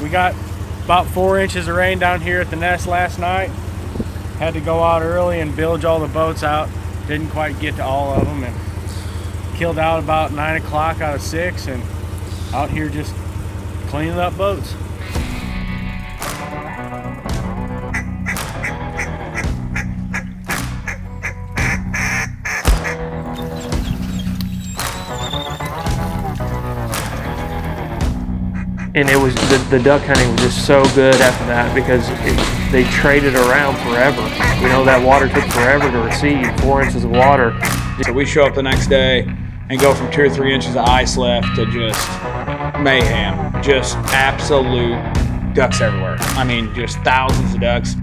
We got about 4 inches of rain down here at the nest last night. Had to go out early and bilge all the boats out. Didn't quite get to all of them, and killed out about 9 o'clock out of 6, and out here just cleaning up boats. And it was the duck hunting was just so good after that, because they traded around forever. You know, that water took forever to recede, 4 inches of water. So we show up the next day and go from 2 or 3 inches of ice left to just mayhem, just absolute ducks everywhere. I mean, just thousands of ducks.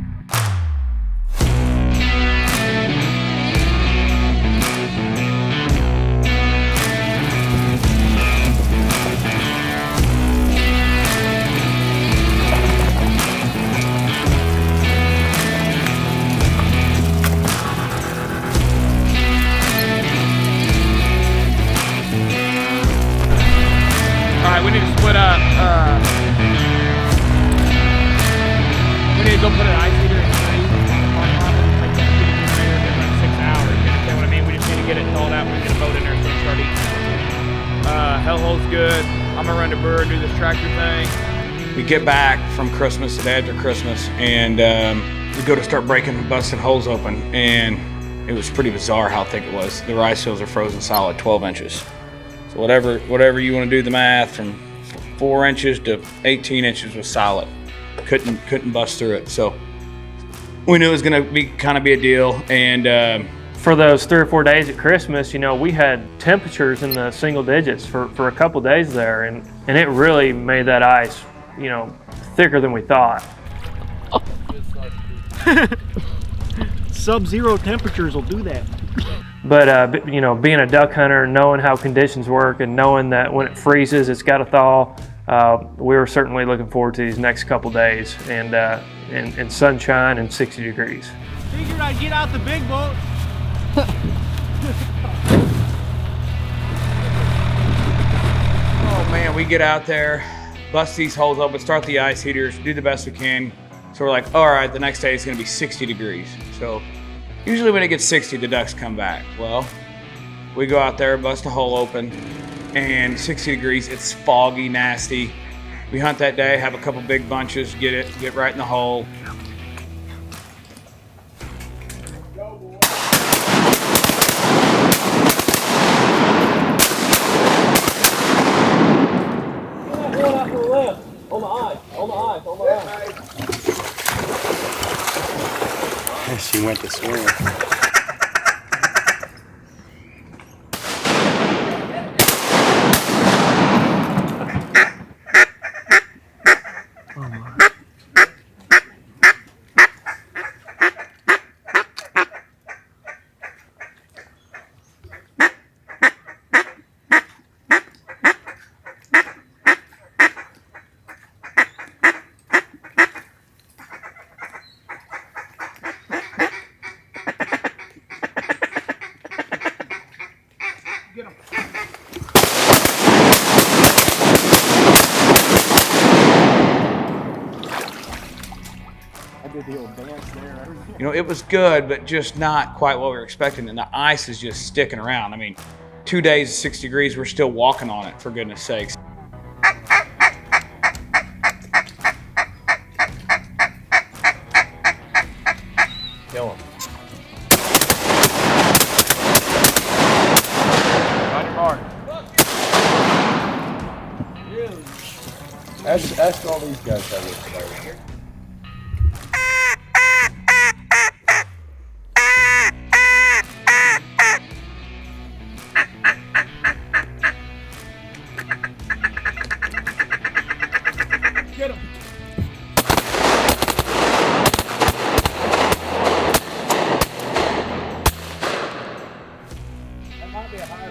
We need to split up. We need to go put an ice heater in the tree. Like that, get it in there in like 6 hours. You understand what I mean? We just need to get it thawed out. We get a boat in there so we start eating. Hellhole's good. I'm gonna run to Burr and do this tractor thing. We get back from Christmas, the day after Christmas, and we go to start breaking and busting holes open, and it was pretty bizarre how thick it was. The rice fields are frozen solid, 12 inches. So whatever you want to do the math, from 4 inches to 18 inches was solid. Couldn't bust through it. So we knew it was going to be kind of be a deal. And for those 3 or 4 days at Christmas, you know, we had temperatures in the single digits for a couple days there, and it really made that ice, you know, thicker than we thought. Sub-zero temperatures will do that. But you know, being a duck hunter, knowing how conditions work, and knowing that when it freezes, it's got to thaw, we were certainly looking forward to these next couple days, and sunshine and 60 degrees. Figured I'd get out the big boat. oh man, we get out there, bust these holes open, start the ice heaters, do the best we can. So we're like, all right, the next day it's going to be 60 degrees. So usually when it gets 60, the ducks come back. Well, we go out there, bust a hole open, and 60 degrees, it's foggy, nasty. We hunt that day, have a couple big bunches, get right in the hole. She went to swim. You know, it was good, but just not quite what we were expecting, and the ice is just sticking around. I mean, 2 days of 6 degrees, we're still walking on it, for goodness sakes. Kill him. On your mark. Really? Ask all these guys how this started. Get him.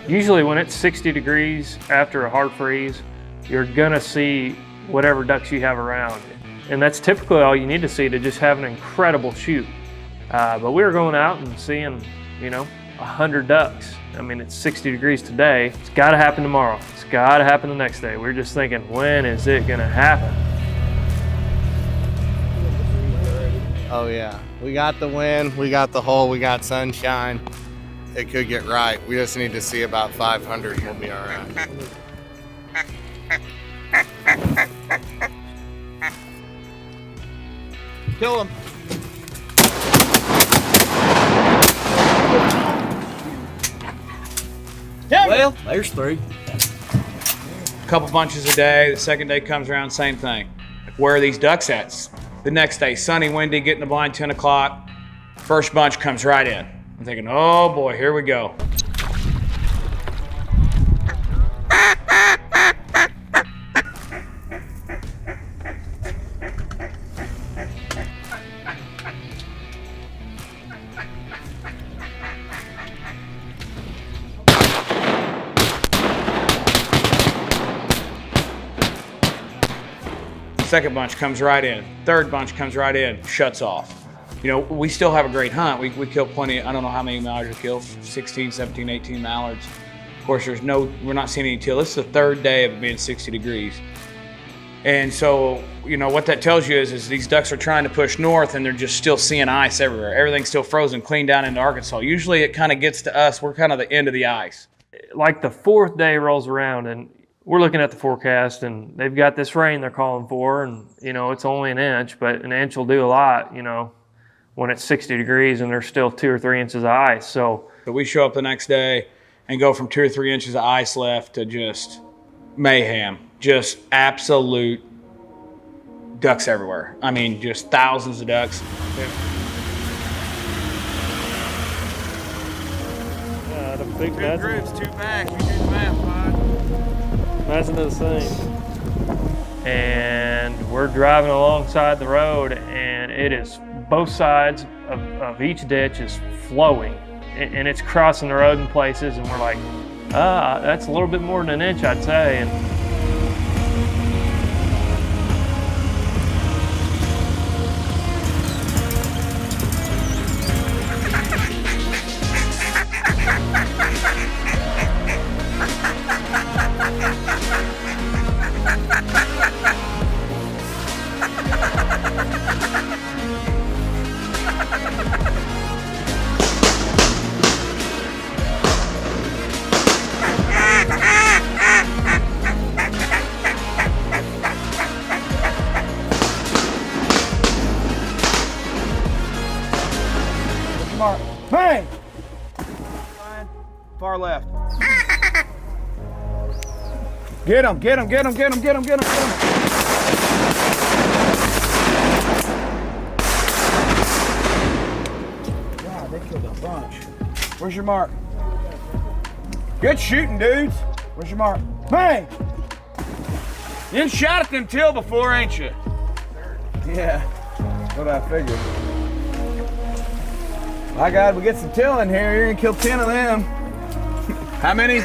Usually when it's 60 degrees after a hard freeze, you're gonna see whatever ducks you have around. And that's typically all you need to see to just have an incredible shoot. But we were going out and seeing, you know, 100 ducks. I mean, it's 60 degrees today. It's gotta happen tomorrow. It's gotta happen the next day. We were just thinking, when is it gonna happen? Oh yeah, we got the wind, we got the hole, we got sunshine. It could get right. We just need to see about 500 and we'll be all right. Kill him. Well, there's 3. A couple bunches a day. The second day comes around, same thing. Where are these ducks at? The next day, sunny, windy, getting the blind 10 o'clock. First bunch comes right in. I'm thinking, oh boy, here we go. Second bunch comes right in. Third bunch comes right in, shuts off. You know, we still have a great hunt. We kill plenty, I don't know how many mallards we killed, 16, 17, 18 mallards. Of course, we're not seeing any teal. This is the third day of it being 60 degrees. And so, you know, what that tells you is these ducks are trying to push north and they're just still seeing ice everywhere. Everything's still frozen, clean down into Arkansas. Usually it kind of gets to us, we're kind of the end of the ice. Like the 4th day rolls around and we're looking at the forecast and they've got this rain they're calling for, and you know, it's only an inch, but an inch will do a lot, you know, when it's 60 degrees and there's still 2 or 3 inches of ice. So we show up the next day and go from 2 or 3 inches of ice left to just mayhem, just absolute ducks everywhere. I mean, just thousands of ducks. yeah, the big groups, 2 back. You do the math, bud. Imagine the same. And we're driving alongside the road and it is both sides of each ditch is flowing and it's crossing the road in places and we're like, that's a little bit more than an inch, I'd say. And Bang! Far left. Get him, get him, get him, get him, get him, get him, get him. God, they killed a bunch. Where's your mark? Good shooting, dudes. Where's your mark? Bang! You done shot at them teal before, ain't you? Yeah, what I figured. My God, we get some teal in here, you're gonna kill 10 of them. How many?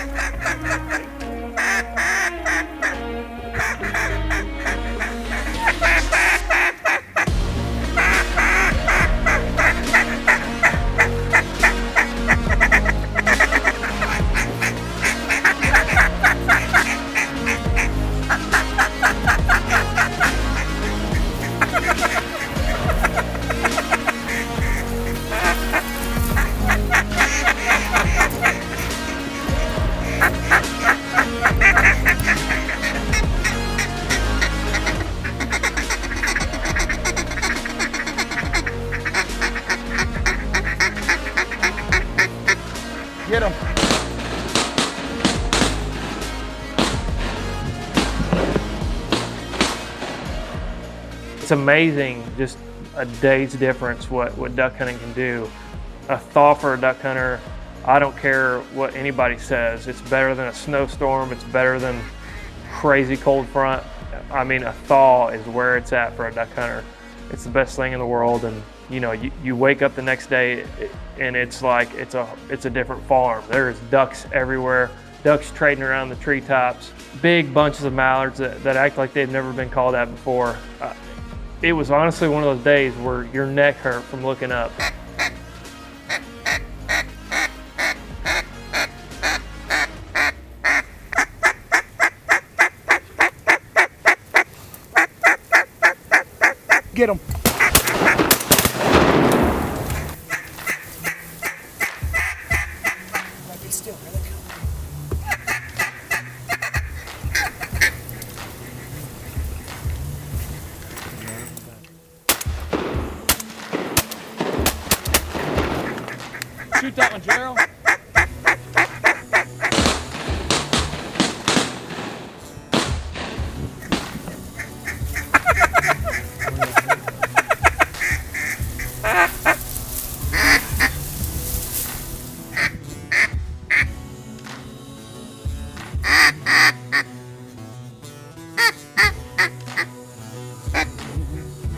Get him. it's amazing just a day's difference what duck hunting can do. A thaw for a duck hunter, I don't care what anybody says, it's better than a snowstorm, it's better than crazy cold front. I mean, a thaw is where it's at for a duck hunter. It's the best thing in the world, and you know, you wake up the next day and it's like it's a different farm. There's ducks everywhere, ducks trading around the treetops, big bunches of mallards that act like they've never been called at before. It was honestly one of those days where your neck hurt from looking up. Get him. Shoot that one, Gerald.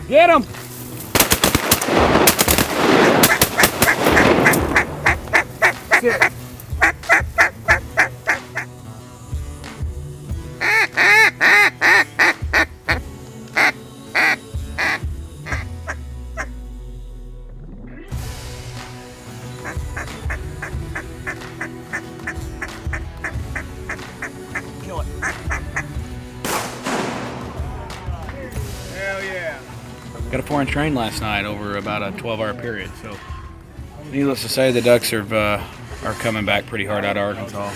Get him! Sit. Kill it. Hell yeah. Got a 4-inch rain last night over about a 12-hour period. So, needless to say, the ducks are coming back pretty hard out of Arkansas.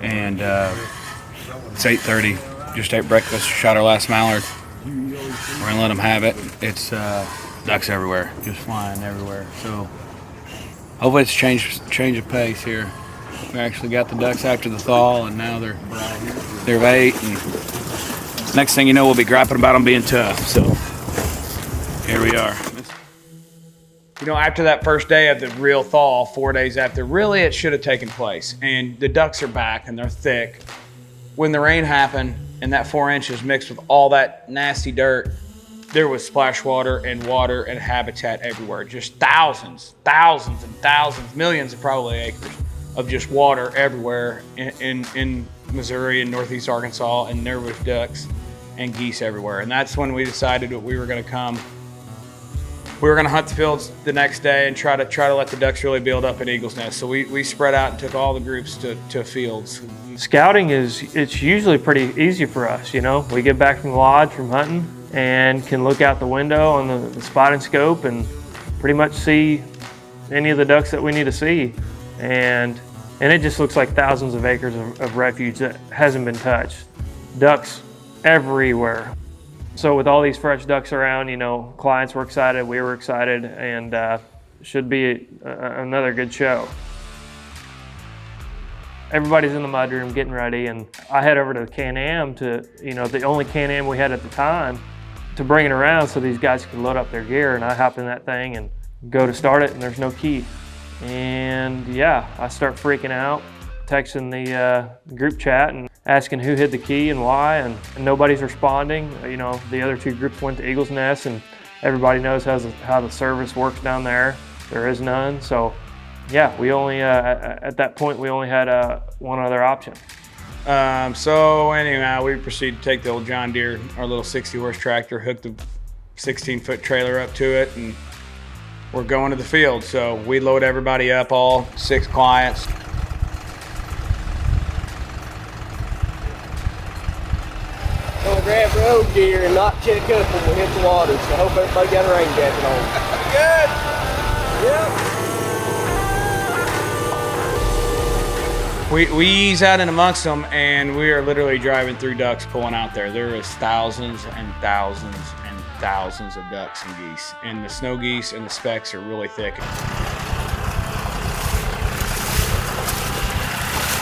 And it's 8:30. Just ate breakfast. Shot our last mallard. We're gonna let them have it. It's ducks everywhere, just flying everywhere. So, hopefully, it's change of pace here. We actually got the ducks after the thaw, and now they're of 8. And next thing you know, we'll be griping about them being tough. So. Here we are. You know, after that first day of the real thaw, 4 days after, really it should have taken place. And the ducks are back and they're thick. When the rain happened and that 4 inches mixed with all that nasty dirt, there was splash water and habitat everywhere. Just thousands and thousands, millions of probably acres of just water everywhere in Missouri and northeast Arkansas, and there was ducks and geese everywhere. And that's when we decided that we were gonna come. We were going to hunt the fields the next day and try to let the ducks really build up at Eagle's Nest. So we spread out and took all the groups to fields. Scouting it's usually pretty easy for us, you know. We get back from the lodge from hunting and can look out the window on the spotting scope and pretty much see any of the ducks that we need to see. And it just looks like thousands of acres of refuge that hasn't been touched. Ducks everywhere. So with all these fresh ducks around, you know, clients were excited, we were excited, and should be another good show. Everybody's in the mudroom getting ready, and I head over to the Can-Am to, you know, the only Can-Am we had at the time, to bring it around so these guys could load up their gear. And I hop in that thing and go to start it, and there's no key. And yeah, I start freaking out, texting the group chat and asking who hid the key and why, and nobody's responding. You know, the other two groups went to Eagle's Nest, and everybody knows how the service works down there. There is none. So yeah, we only at that point we only had one other option. So anyhow, we proceeded to take the old John Deere, our little 60-horse tractor, hook the 16-foot trailer up to it, and we're going to the field. So we load everybody up, all 6 clients. Gonna grab road gear and not check up when we hit the water, so I hope everybody got a rain jacket on. Good! Yep. We ease out in amongst them, and we are literally driving through ducks pulling out there. There is thousands and thousands and thousands of ducks and geese, and the snow geese and the specks are really thick.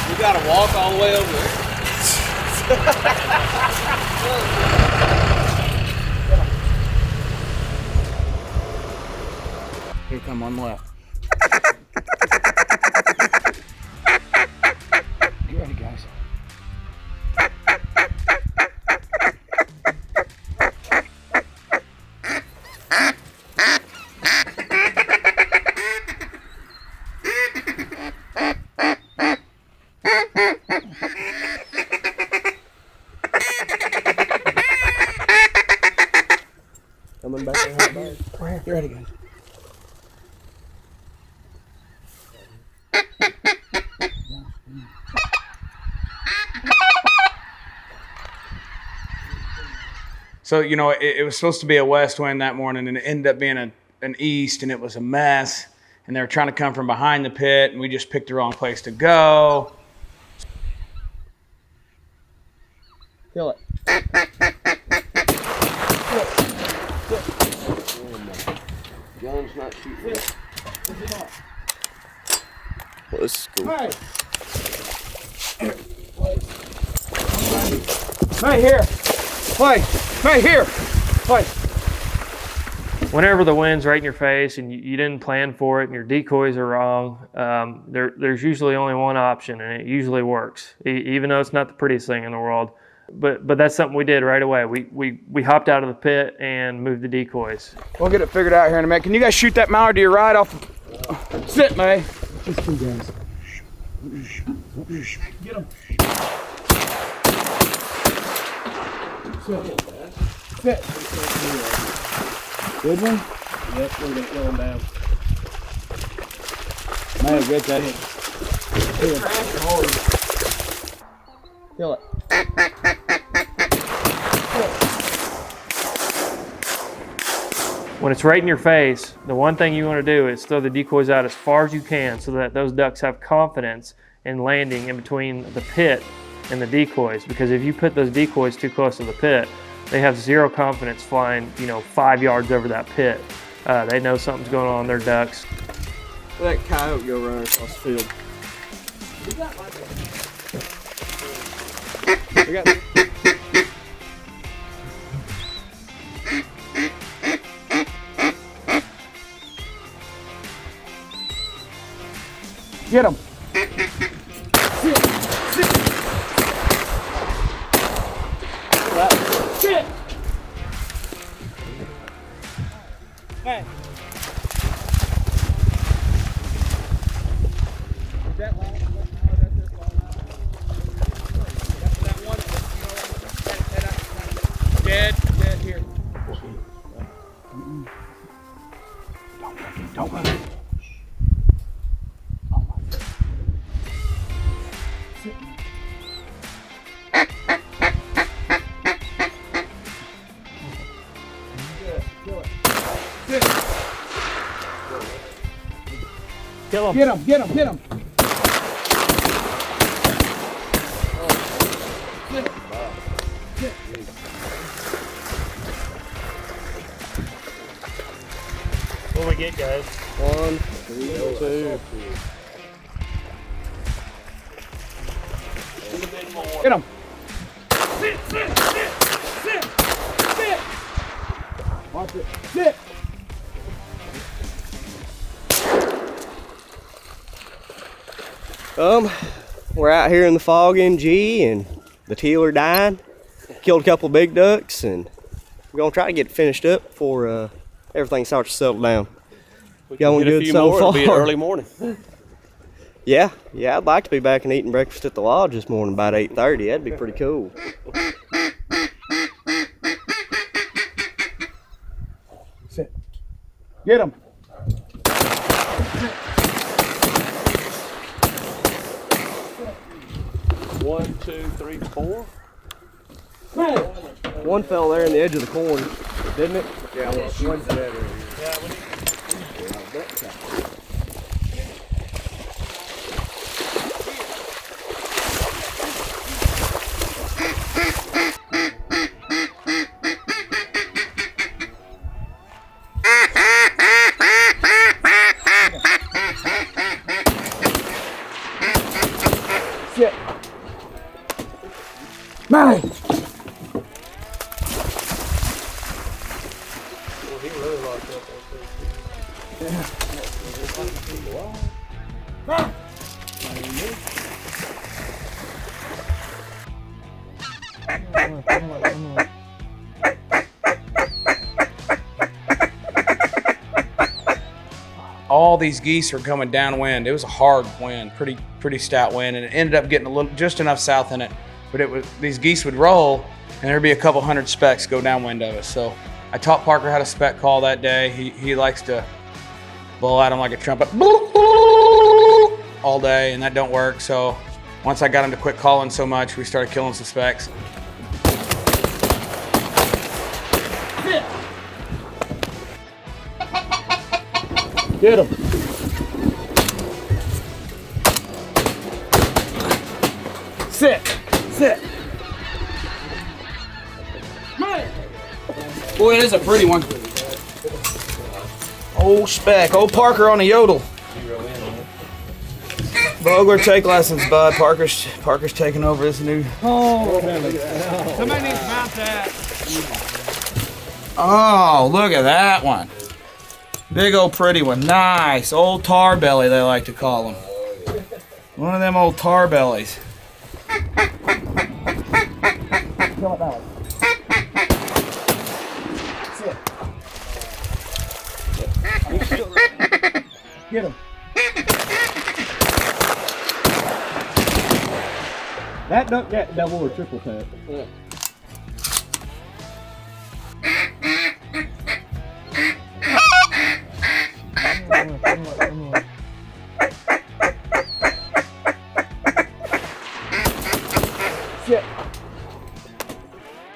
You gotta walk all the way over there. Here come on the left. You ready, guys? Coming back in hot bag. You ready, guys? So, you know, it was supposed to be a west wind that morning, and it ended up being an east, and it was a mess. And they were trying to come from behind the pit, and we just picked the wrong place to go. Kill it. John's not shooting. Let's go. Right here. Play. Right here. Play. Whenever the wind's right in your face and you didn't plan for it and your decoys are wrong, there's usually only one option, and it usually works, even though it's not the prettiest thing in the world. But that's something we did right away. We hopped out of the pit and moved the decoys. We'll get it figured out here in a minute. Can you guys shoot that mallard to your right off? Sit, May. Just two guys. Get him. Sit. Good one? Yes, we're gonna kill him down. Man, good thing. Kill it. When it's right in your face, the one thing you want to do is throw the decoys out as far as you can so that those ducks have confidence in landing in between the pit and the decoys. Because if you put those decoys too close to the pit, they have zero confidence flying, 5 yards over that pit. They know something's going on in their ducks. Let that coyote go running across the field. We got Get him. Sit. Hey. That one. Dead here. Don't let it. Kill them. Get him, get him, get him. What do we get, guys? 1, 3, 2. Get him. Sit. Watch it. Sit. We're out here in the fog MG and the teal are dying. Killed a couple of big ducks and we're gonna try to get it finished up before everything starts to settle down. Going good so far. It'll be an early morning. Yeah, I'd like to be back and eating breakfast at the lodge this morning about 8:30. That'd be pretty cool. Sit. Get him. 1, 2, 3, 4. One fell there in the edge of the corn, didn't it? Yeah, one's dead. Sit. Molly. All these geese are coming downwind. It was a hard wind, pretty stout wind, and it ended up getting just enough south in it. But these geese would roll, and there'd be a couple hundred specks go downwind of us. So I taught Parker how to spec call that day. He likes to blow at them like a trumpet all day, and that don't work. So once I got him to quit calling so much, we started killing some specks. Get him. Sit. Boy, it is a pretty one. Old speck. Old Parker on the yodel. Vogler, take lessons, bud. Parker's taking over this new. Somebody needs to mount that. Oh, look at that one. Big old pretty one. Nice. Old tar belly, they like to call them. One of them old tar bellies. Get him. That duck got double or triple tap. Yeah.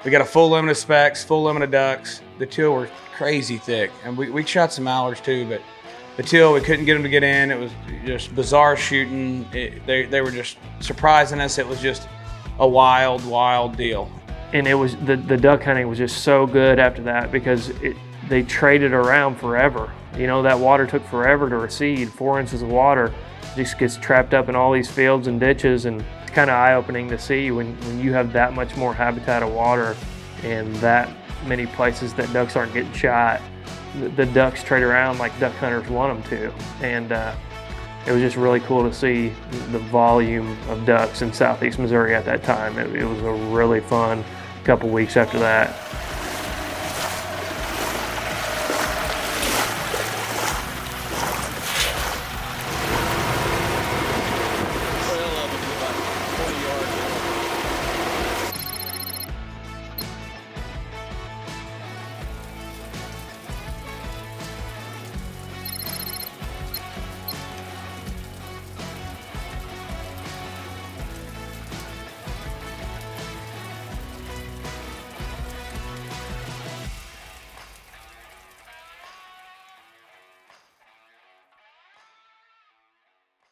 We got a full limit of specs, full limit of ducks. The teal were crazy thick. And we shot some mallards too, but the teal, we couldn't get them to get in. It was just bizarre shooting. They were just surprising us. It was just a wild, wild deal. And it was the duck hunting was just so good after that because they traded around forever. You know, that water took forever to recede. 4 inches of water just gets trapped up in all these fields and ditches, and it's kind of eye-opening to see when you have that much more habitat of water and that many places that ducks aren't getting shot. The ducks trade around like duck hunters want them to, and it was just really cool to see the volume of ducks in southeast Missouri at that time. It was a really fun couple weeks after that.